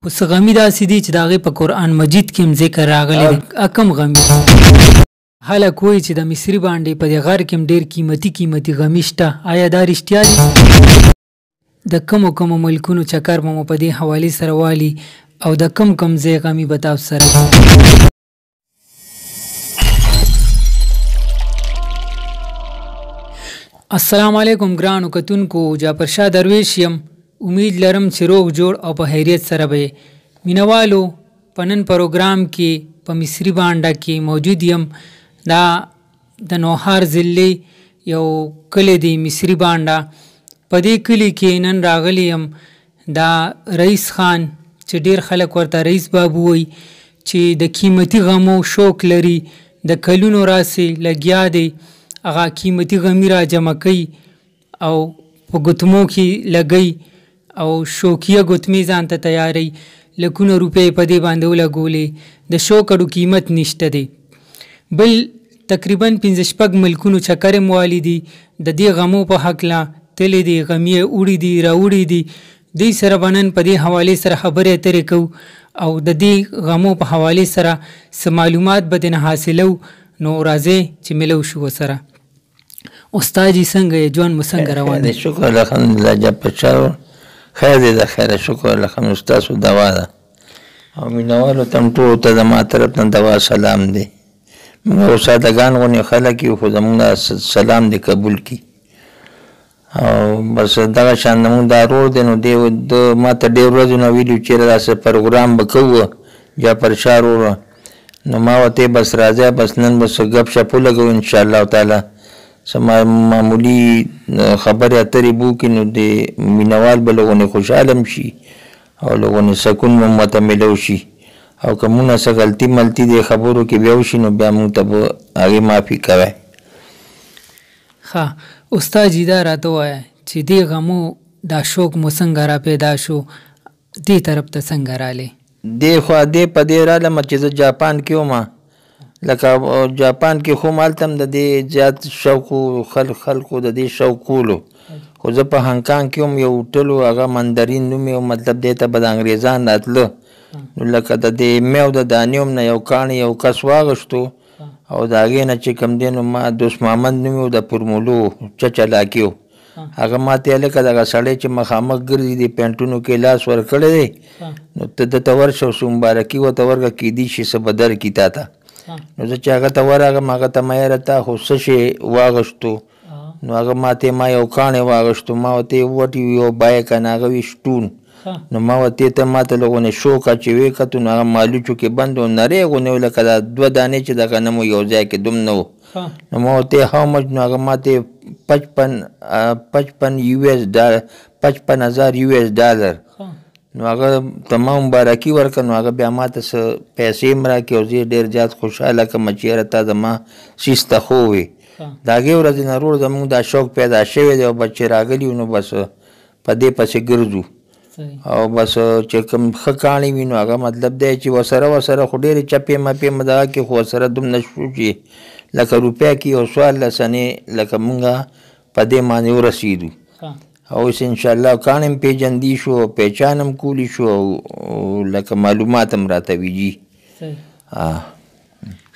خو څه غمي داسې دي چې د هغې په قرآن مجید کې هم ذکر راغلی دی. کم غمي خلک وایي چې د مصري بانډې په دې غار کې هم ډېر قیمتي غمي شته. آیا دا رښتیا دي؟ د کومو ملکونو چکر به مو په دې حوالې سره والي او د کم ځای غمي به تاسو سره السلام علیکم ګرانو کتونکو، جعفر شاه درویش یم. امید لرم چې روغ جوړ او په خیریت سره به مینوالو په نن پروګرام کې په مصري بانډه کې موجود یم. دا د نوهار ضلعې یو کلی دی مصري بانډه. په دې کلي کې نن راغلی یم. دا رئیس خان چې ډیر خلک ورته رئیس بابو وایي، چې د قیمتي غمو شوق لري، د کلونو راسې لګیا دی. هغه قیمتي غمي را جمع کوي او په ګوتمو کې لګوي او شوکیه ګوتمې ځان ته تیاروي. لکونه روپۍ په دې باندې ولګولې. د شو کډو قیمت نشته دی. بل تقریبا 5-6 ملکونو چکر یې موالي دي. د دې غمو په هکله تللی دی، غمي یې وړي دي راوړي دي. دوی سره به نن په دې حوالې سره خبرې اترې کوو او د دې غمو په حوالې سره څه معلومات به دې نه حاصلو. نو راځئ چې ملو شو ورسره. استاد جي څنګه یې؟ ژوند مو څنګه روان دی؟ شکر الحمدلله جعفر شاه خیر دی، د خیره شکر الحمدلله. ستاسو دوا ده او مینوالو ته هم ټولو ته زما طرف نه دوا سلام دی. موږ سادهګان غوندې خلک یو، خو زموږ دا سلام دې قبول کړي. او بس دغه شان زموږ دا رور دی. نو دی ما ته ډېر ورځو نه ویلي چې داسې پروګرام به کوو جعفر شاه وروره. نو ما ورته بس راځه، بس نن بس ګپ شپ ولګو انشاءالله تعالی. معمولي خبرې اترې به وکړي نو د مینوال به لږونې خوشحاله هم شي او لږونې سکون به ورته میلو شي. او که مونږ نه څه غلطي ملطي دې خبرو کې بیا وشي نو بیا مونږ ته به هغې معافي کوی. ښه استاد جي دا راته ووایه چې دې غمو دا شوق مو څنګه را پیدا شو؟ دې طرف ته څنګه رالی؟ دې خوا دې په دې رالم چې زه جاپان کې وم. لکه جاپان کې خو هلته هم د دې زیات شوق خلکو د دې شوق کولو. خو زه په هانګ کې هم یو هوټل و، هغه مندرین نوم یې، مطلب دې ته به د انګریزان راتله. نو لکه د دې میو د دانې هم نه یو کاڼي یو کس واغشتو او د هغې نه چې کوم دی نو ما دوست محمد نوم یې د پرمولو چچ علاقې و. هغه ما ته لکه دغه سړی چې مخامخ ګرځي د پینټونو کې لاس ورکړی دی، نو ته دته ورشه او څه مبارکي ورته ورکړه، کیدای شي څه به درکړي تا ته. نو زه چې هغه ته ورغلم، هغه ته ما یاره تا خو څه شی واغشتو؟ نو هغه ما ته ما یو کاڼی واغشتو. ما ورته وټ یو بایک نه هغه وي شټون. نو ما ورته ته ما ته لږونې شوکه چې ویې کتو نو هغه مالوچو کې بند و، نری غوندې و لکه دا 2 دانې چې د غنمو یو ځای کې دوم نه و. نو ما ورته هاو مچ؟ نو هغه ما ته 55,000 US ډالر. نو هغه ته ما مبارکي ورکړه. نو هغه بیا ما ته څه پیسې هم راکړې او زه یې ډېر زیات خوشحاله کړم چې یاره تا زما سیس ته خو وې. د هغې ورځې نه روړ زموږ دا شوق پیدا شوی دی او بس چې راغلي نو بس په دې پسې ګرځو. او بس چې کوم ښه کاڼي وي نو هغه مطلب دی چې ورسره خو ډېرې چپې مپې دغه کې خو ورسره دومره شو چې لکه روپۍ کې یو 14 سنې لکه مونږ په دې باندې ورسېدو. او اوس انشاءالله کاڼ هم پېژندي شو او پہچان هم کولی شو او لکه معلومات هم راته ویجي.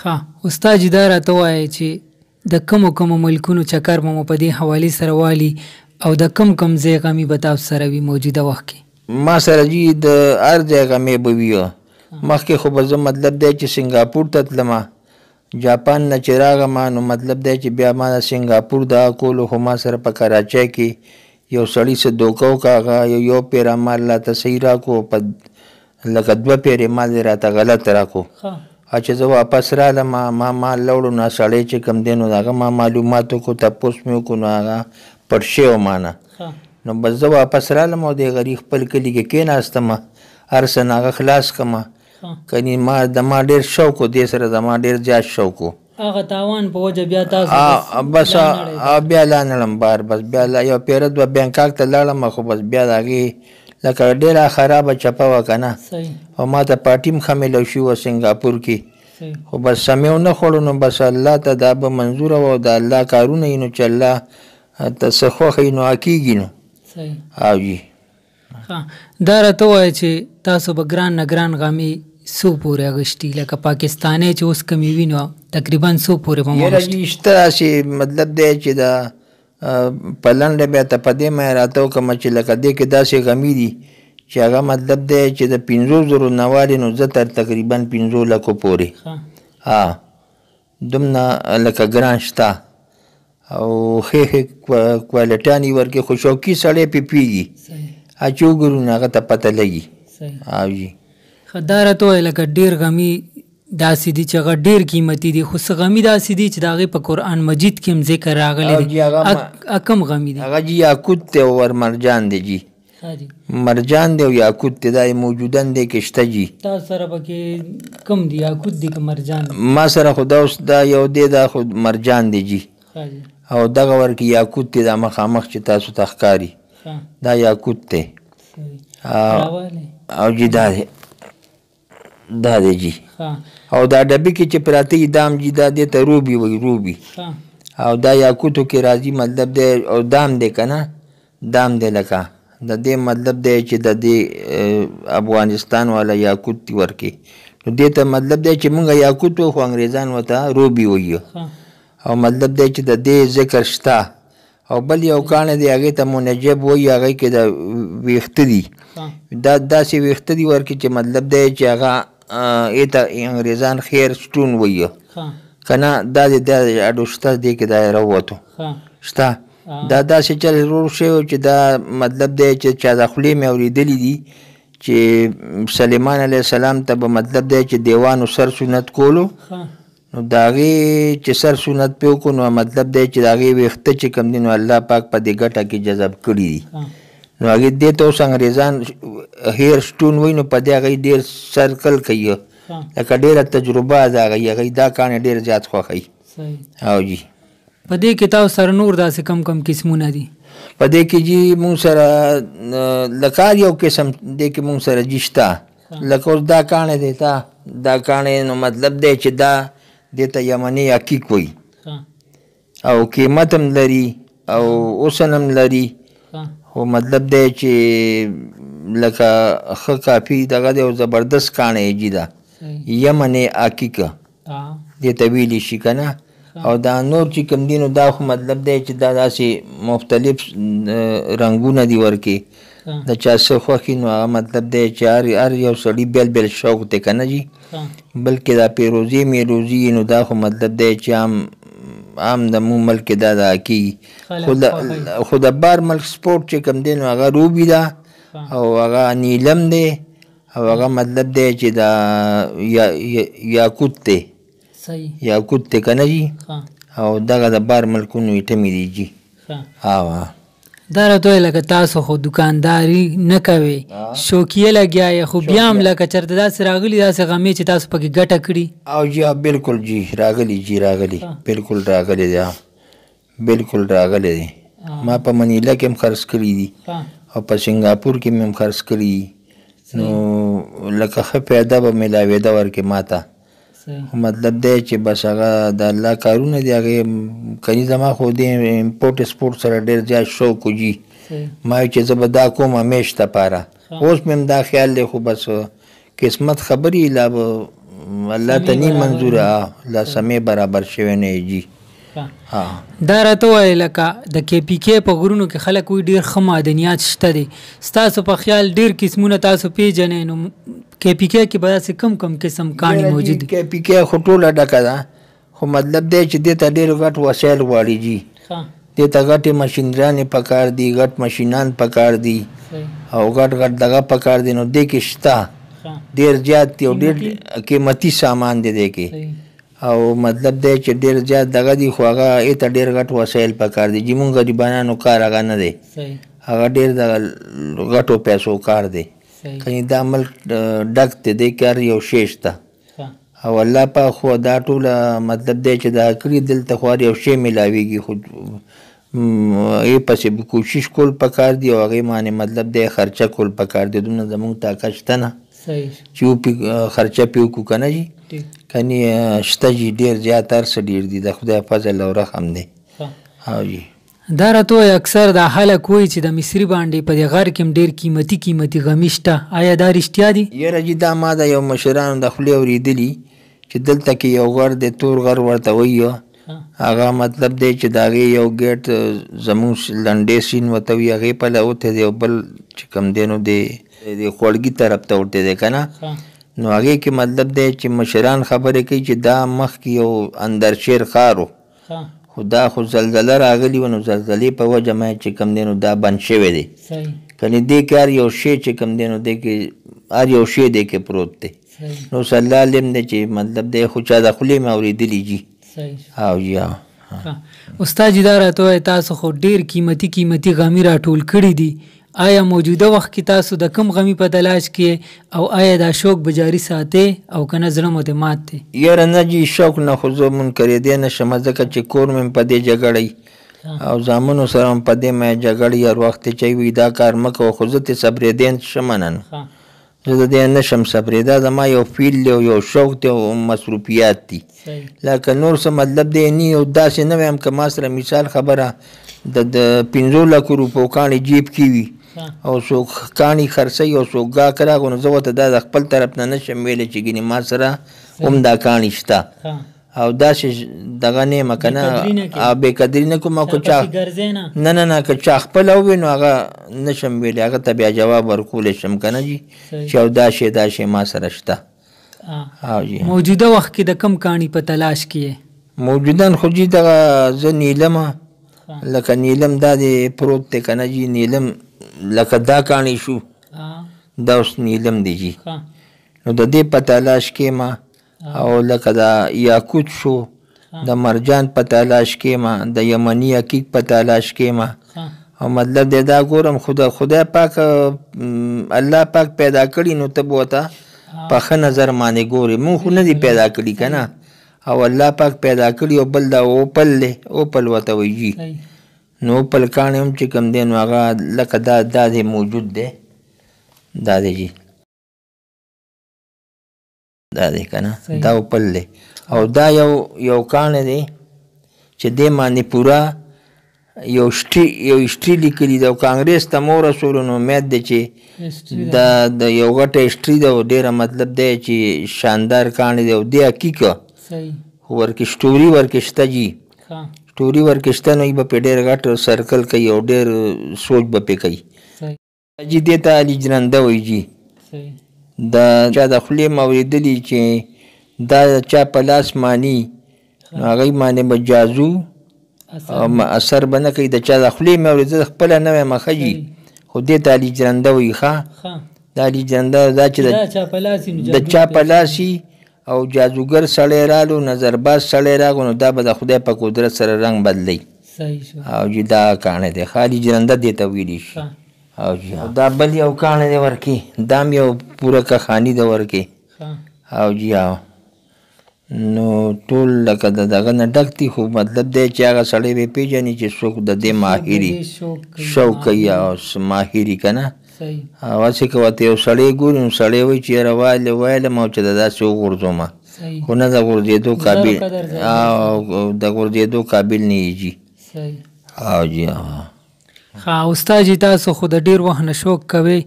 ښه استاد جي دا راته ووایه چې د کومو ملکونو چکر به مو په دې حوالې سره والي او د کم ځای غمي به تاسو سره وي موجوده وخت کې؟ ما سره جي د هر ځای غمې به وي. مخکې خو به زه مطلب دی چې سنګاپور ته تلم. جاپان نه چې راغم نو مطلب دی چې بیا ما د سنګاپور دغه کولو. خو ما سره په کراچۍ کې یو سړي څه دوکه وکړه. هغه یو پیره مال راته صحیح راکړو، په لکه 2 پیرې مال یې راته غلط راکړو. چې زه واپس رالم ما مال لوړو نو سړی چې کوم دی نو هغه ما معلومات وکړو، تپوس مې وکړو، نو هغه پټ شوی و ما نه. نو بس زه واپس رالم او د غریب خپل کلي کې کېناستم، هر څه نه هغه خلاص کړم. کني ما ډېر شوق و دې سره، زما ډېر زیات شوق و. هغه تاوان په وجه بیا تاسو بس بیا لاړم بار. بس بیا یو پیره 2 بینکاک ته لاړم، خو بس بیا د هغې لکه ډېره خرابه چپه وه که نه. او ما ته پارټي هم ښه میلو شوي وه سنګاپور کې. خو بس سمې ونه خوړو. نو بس الله ته دا به منظوره وه او د الله کارونه یي نو چې الله ته څه خوښه یي نو کېږي نو. او جي دا راته ووایه چې تاسو به ګران نه ګران غامې څو پورې اغوښتي لکه پاکستانی چې اوس کمې وینو تقریبا څو پورې به مو یاره جي شته داسې مطلب دی چې دا په لنډه بیا ته په دې مه راته وکړمه چې لکه دې کې داسې غمي دي چې هغه مطلب دی چې د 500,000 نه والې نو زه تر تقریبا 5 لکو پورې دومره لکه ګران شته او ښې ښې کوالټیانې ورکې خو شوقي سړی پې پوهېږي چې وګورو نو هغه ته پته لګي او جي دا راته ووایه لکه ډېر غمي داسې دي چې هغه ډېر قیمتي دي خو څه غمي داسې دي چې د هغې په قرآن مجید کې هم ذکر راغلی دی کم غمي دي هغه جي یاقوت دی او ورمرجان دی جي مرجان دی او یاقوت دی دا موجودن دی کې شته جي تاسو سره پکې کم دي یاقوت دی که مرجان دی ما سره خو دا اوس دا یو دی دا خو مرجان دی جي او دغه ورکې یاقوت دی دا مخامخ چې تاسو ته ښکاري دا یاقوت دی او جي دا دی جي او دا ډبې کې چې پراته دي دام جي دا دې ته روبي وایي روبي او دا یاقوتو کې راځي مطلب دی او دام دی که نه دام دی لکه د دې مطلب دی چې د دې افغانستان والا یاقوت دي ورکې نو دې ته مطلب دی چې مونږ یاقوت و خو انګریزان ورته روبي وایي او مطلب دی چې د دې ذکر شته او بل یو کاڼی دی هغې ته منجب وایي هغې کې د ویښته دي دا داسې ویښته دي ورکې چې مطلب دی چې هغه ایته انګریزان خیر سټون وایي که نه دا د اډو شته دې کې دا راووتو شته دا داسې چل رور شوی چې دا مطلب دی چې چا د خولې مې اورېدلي دي چې سلیمان علیه السلام ته به مطلب دی چې دیوانو سر سنت کولو نو د هغې چې سر سنت پې وکړو نو مطلب دی چې د هغې ویښته چې کوم دي نو الله پاک په دې ګټه کې جذب کړي دي نو هغې دې ته اوس انګریزان هیر سټون وایي نو په دې هغې ډېر سرکل کوي لکه ډېره تجربه ده هغې دا کاڼي ډېر زیات خوښوي او جي په دې کې تاسو سره نور داسې کم کم قسمونه دي په دې کې جي مونږ سره لکه هر یو قسم دې کې مونږ سره جي شته لکه اوس دا کاڼی دی دا کاڼی نو مطلب دی چې دا دې ته یمني عقیق وایي او قیمت هم لري او حسن هم لري خو مطلب دی چې لکه ښه کافي دغه دی او زبردست کاڼی جي دا یمني عقیق دې ته ویلی شي که نه او دا نور چې کوم دي نو دا خو مطلب دی چې دا داسې مختلف رنګونه دي ورکې د چا څه خوښي نو هغه مطلب دی چې هر یو سړي بیل بیل شوق دی که نه جي بلکې دا پیروزي میروزي نو دا خو مطلب دی چې عام د مو ملک کې دا کېږي خو د بار ملک سپورټ چې کوم دی نو هغه روبي ده او هغه نیلم دی او هغه مطلب دی چې دا یاقوت دی یاقوت دی که نه جي او دغه د بار ملکونو ایټمې دي جي دا راته وایه لکه تاسو خو دکانداري نه کوئ شوقیه لګیا یې خو بیا هم لکه چېرته داسې راغلي داسې غمې چې تاسو پکې ګټه کړي او جي بلکل جي راغلي جي راغلي بلکل راغلي دی بلکل راغلی دی ما په منیلا کې هم خرڅ کړي دي او په سنګاپور کې مې هم خرڅ کړي دي نو لکه ښه پیدا به میلاوېده ورکې ما ته مطلب دی چې بس هغه د الله کارونه دي هغې کني زما خو دې امپورټ اسپورټ سره ډېر زیات شوق و جي ما وایي چې زه به دا کوم همیش دپاره اوس مې هم دا خیال دی خو بس قسمت خبرې لا به الله ته نی منظوره لا سمې برابر شوی نه یې جي دا راته وایه لکه د کې پي کې په غرونو کې خلک وایي ډېر ښه معدنیات شته دي ستاسو په خیال ډېر قسمونه تاسو پیژنئ نو کې پي کې به داسې کم کم قسم کاڼي موجود دي کې پي کې خو ټوله ډکه ده خو مطلب دی چې دې ته ډېر غټ وسایل غواړي جي دې ته غټې مشینرانې پکار دي غټ مشینان پکار دي او غټ غټ دغه پکار دي نو دې کې شته ډېر زیات دي او ډېر قیمتي سامان دی دې کې او مطلب دی چې ډېر زیات دغه دي خو هغه ایته ډېر غټ وسایل پکار دي جي مونږ غریبانانو کار هغه نه دی هغه ډېر د غټو پیسو کار دی کني دا ملک ډک دی دې کې هر یو شی شته او الله پاک خو دا ټوله مطلب دی چې دا کړي دلته خو هر یو شی میلاویږي خو یې پسې کوشش کول پکار دي او هغې باندې مطلب دی خرچه کول پکار دي دومره زمونږ طاقت شته نه چې خرچه پې وکړو که نه جي کني شته جي ډېر زیات هر څه ډېر دي د خدای فضل او رحم دی او جي دا راته وایه اکثر دا خلک وایي چې د مصري بانډې په دې غار کې هم ډېر قیمتي غمي شته. آیا دا رښتیا دي؟ یاره جي دا ما د یو مشرانو د خولې اورېدلي چې دلته کې یو غر دی، تور غر ورته وایي. هغه مطلب دی چې د هغې یو ګیټ زمونږ لنډې سیند ورته وایي، هغې پله وتی دی، او بل چې کوم دی نو د خوړګي طرف ته ورته دی که نه. نو هغې کې مطلب دی چې مشران خبرې کوي چې دا مخکې یو اندرشیر ښار و، خو دا خو زلزله راغلي وه، نو زلزلې په وجه ما چې کوم دی نو دا بند شوی دی. کنې دې کې هر یو شی چې کوم دی نو دې کې هر یو شی دې کې پروت دی. نو صلی الله علم دی چې مطلب دی خو چا د خولې مې اورېدلي جي. او جي استاد جي دا راته وایه تاسو خو ډېر قیمتي غمي راټول کړي دي. آیا موجوده وخت کې تاسو د کوم غمي په تلاش کې او آیا دا شوق به جاري ساتئ او که نه زړه مو دې مات دی؟ یاره نه جي شوق نه خو زه منکرېدی نه شم، ځکه چې کور مې په دې جګړی او زامنو سره هم په دې مې جګړی. هر وخت چې وي دا کار مه کوه، خو زه ترې صبرېدی شم نن، زه د دې نه شم صبرېدا. زما یو فیل دی او یو شوق دی او مصروفیات دي. لکه نور څه مطلب دی نی او داسې نه وایم که ما سره مثال خبره د 5 لکو روپو کاڼي جیب کې وي او څوک کاڼي خرڅوي او څوک ګاک راغو، نو زه ورته دا د خپل طرف نه نشم ویلی چې ګینې ما سره هم دا کاڼي شته او داسې دغه نه یم که نه بېقدري نه کوم. او که چا نه که چا خپله ووایي نو هغه نشم ویلی، هغه ته بیا جواب ورکولی شم که نه جي چې او دا شی ما سره شته. موجوده وخت کې د کم کاڼي په تلاش کې موجودن خو جي دغه زه نیلم، لکه نیلم دا دی پروت دی که نه جي، نیلم لکه دا کاڼي شو دا اوس نیلم دی جي. نو د دې په تلاش کې ما او لکه دا یاقوت شو، د مرجان په تلاش کې ما، د یمني حقیق په تلاش کې ما. او مطلب دی دا ګورم خدای پاک الله پاک پیدا کړي، نو ته به ورته په ښه نظر باندې ګورې. مونږ خو نه دي پیدا کړي که نه، او الله پاک پیدا کړي. او بل دا اوپل دی، اوپل ورته وایي جي. نو اوپل کاڼی هم چې کوم دی نو هغه لکه دا دی موجود دی، دا دی جي، دا دی که نه، دا اوپل دی. او دا یو کاڼی دی چې دې باندې پوره یو هسټري لیکلي ده، او کانګریس ته مو ورسولو نو امید دی چې د یو غټه هسټري ده او ډېره مطلب دی چې شاندار کاڼی دی. او دې حقیقه خو ورکې سټوري ورکې شته جي، سټوري ورکې شته، نو به پې ډېر غټ سرکل کوي او ډېر سوچ به پې کوي جي. دې ته علي جرنده وایي جي. د چا د خولې مې اورېدلي چې دا چا په لاس ماني نو هغوی باندې به جازو اثر به نه کوي. د چا د خولې مې اورېدل خپله نه وایم ښه جي، خو دې ته علي جرنده وایي. ښه دا علي جرنده دا چې د چا په لاس او جادوګر سړی رالو، نظرباز سړی راغو، نو دا به د خدای په قدرت سره رنګ بدلی. او جي دا کاڼی دی، ښه علي جرنده دې ته ویلی شي. او جي دا بل یو کاڼی دی ورکې، دا هم یو پوره کښاني ده ورکې. او جي نو ټول لکه د دغه نه ډک دي، خو مطلب دی چې هغه سړی به پېژني چې څوک د دې ماهري شوق کوي او ماهري که نه. او هسې که ورته یو سړی ګوري نو سړی وایي چې یاره ویلم او چې د داسې وغورځومه، خو نه د غورځېدو قابل او د غورځېدو قابل نه یې جي. او جي استاد جي تاسو خو د ډېر وخت نه شوق کوئ،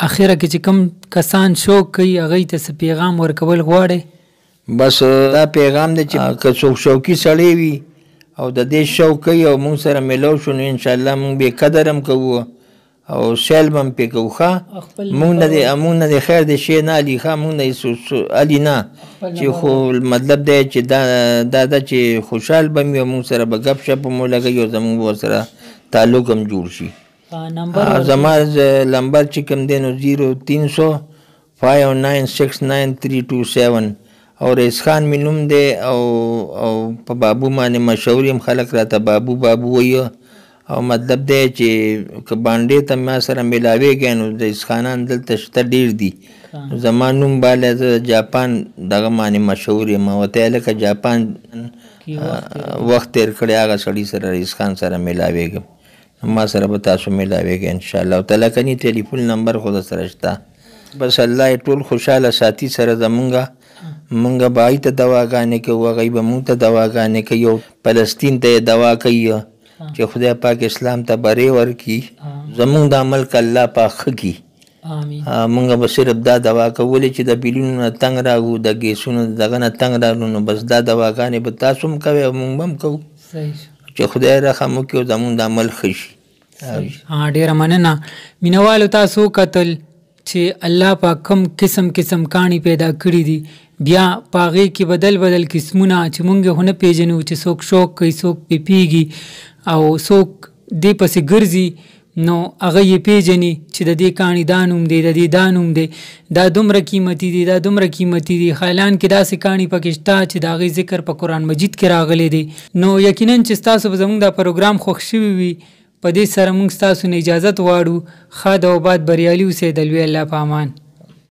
اخره کې چې کوم کسان شوق کوي هغوی ته څه پیغام ورکول غواړئ؟ بس دا پیغام دی چې که څوک شوقي سړی وي او د دې شوق کوي او مونږ سره میلاو شو، نو انشاءالله مونږ بې قدر هم کوو او سیل به هم پې کوو. ښه مونږ نه د خیر د شی نه علي، ښه مونږ نه علي نه، چې خو مطلب دی چې دا ده چې خوشحال به وي او مونږ سره به ګپ شپ هم ولګوي او زمونږ ورسره تعلق هم جوړ شي. زما نمبر چې کوم دی نو 0300 5969327 او ریس خان مې نوم دی او په بابو باندې مشهور یم، خلک راته بابو وایي. او مطلب دی چې که بانډې ته ما سره میلاویږي نو ریس خانان دلته شته ډېر دي. زما نوم بالا زه جاپان دغه باندې مشهور یم. ورته لکه جاپان وخت تېر کړی هغه سړي سره ریس خان سره میلاویږم، ما سره به تاسو میلاویږئ انشاءالله تعالی. کني ټلیفون نمبر خو در سره شته. بس الله ټول خوشحاله ساتي سره زمونږه. مونږ به هغوی ته دواګانې کوو، هغوی به مونږ ته دواګانې کوي، او فلسطین ته یې دوا کوي چې خدای پاک اسلام ته بری ورکړي زمونږ د عمل که الله پاک ښه کړي مونږ به صرف دا دوا کولی چې د بیلونو نه تنګ راغو د ګیسونو دغه نه تنګ راغلو نو بس دا دواګانې به تاسو هم کوئ او مونږ به هم کوو چې خدای رحم وکړي او زمونږ د عمل ښه شي. ډېره مننه. مینوالو تاسو وکتل چې الله پاک کوم قسم قسم کاڼي پیدا کړي دي، بیا په هغې کې بدل قسمونه چې مونږ یې خو نه پېژنو چې څوک شوق کوي څوک پې پیږي او څوک دې پسې ګرځي نو هغه یې پیژني چې د دې کاڼي دا نوم دی د دې دا نوم دی دا دومره قیمتي دی دا دومره قیمتي دی. حالان کې داسې کاڼي پکې شته چې د هغې ذکر په قرآن مجید کې راغلی دی. نو یقینا چې ستاسو به زموږ دا پروګرام خوښ شوي وي. په دې سره موږ ستاسو نه اجازت غواړو. ښاد او باد بریالي اوسئ. د لوی الله په امان.